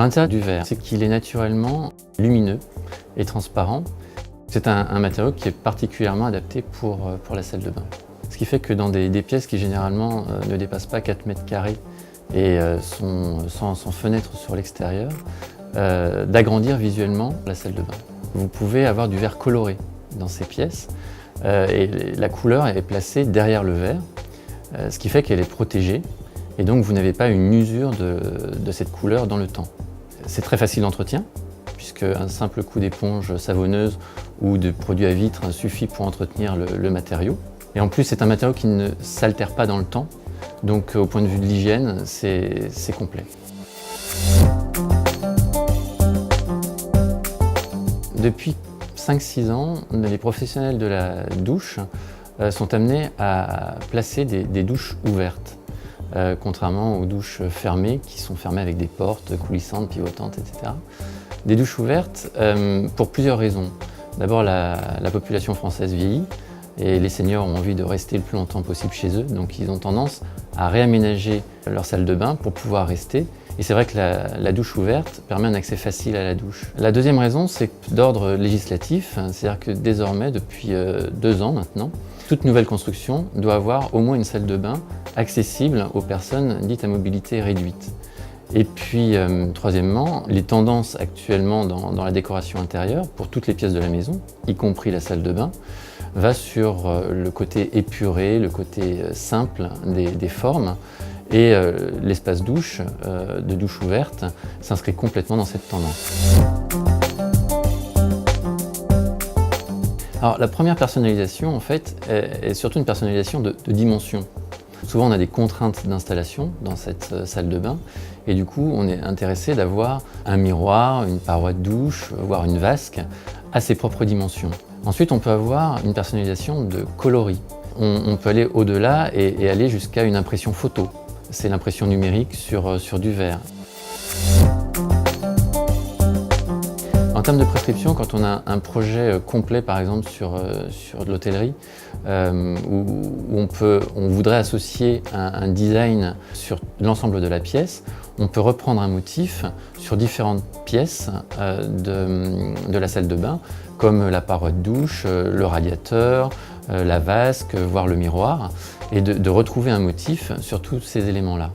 Alors l'intérêt du verre, c'est qu'il est naturellement lumineux et transparent. C'est un matériau qui est particulièrement adapté pour la salle de bain. Ce qui fait que dans des pièces qui généralement ne dépassent pas 4 mètres carrés et sont sans fenêtre sur l'extérieur, d'agrandir visuellement la salle de bain. Vous pouvez avoir du verre coloré dans ces pièces et la couleur est placée derrière le verre, ce qui fait qu'elle est protégée et donc vous n'avez pas une usure de cette couleur dans le temps. C'est très facile d'entretien puisque un simple coup d'éponge savonneuse ou de produit à vitre suffit pour entretenir le matériau. Et en plus, c'est un matériau qui ne s'altère pas dans le temps, donc au point de vue de l'hygiène, c'est complet. Depuis 5-6 ans, les professionnels de la douche sont amenés à placer des douches ouvertes, contrairement aux douches fermées qui sont fermées avec des portes coulissantes, pivotantes, etc. Des douches ouvertes pour plusieurs raisons. D'abord, la population française vieillit et les seniors ont envie de rester le plus longtemps possible chez eux, donc ils ont tendance à réaménager leur salle de bain pour pouvoir rester. Et c'est vrai que la douche ouverte permet un accès facile à la douche. La deuxième raison, c'est d'ordre législatif, c'est-à-dire que désormais, depuis 2 ans maintenant, toute nouvelle construction doit avoir au moins une salle de bain accessible aux personnes dites à mobilité réduite. Et puis, troisièmement, les tendances actuellement dans la décoration intérieure, pour toutes les pièces de la maison, y compris la salle de bain, va sur le côté épuré, le côté simple des formes. Et l'espace douche, de douche ouverte, s'inscrit complètement dans cette tendance. Alors, la première personnalisation, en fait, est surtout une personnalisation de dimension. Souvent, on a des contraintes d'installation dans cette salle de bain et du coup, on est intéressé d'avoir un miroir, une paroi de douche, voire une vasque à ses propres dimensions. Ensuite, on peut avoir une personnalisation de coloris. On peut aller au-delà et aller jusqu'à une impression photo. C'est l'impression numérique sur du verre. En termes de prescription, quand on a un projet complet, par exemple sur de l'hôtellerie, où on voudrait associer un design sur l'ensemble de la pièce, on peut reprendre un motif sur différentes pièces de la salle de bain, comme la paroi de douche, le radiateur, la vasque, voire le miroir, et de retrouver un motif sur tous ces éléments-là.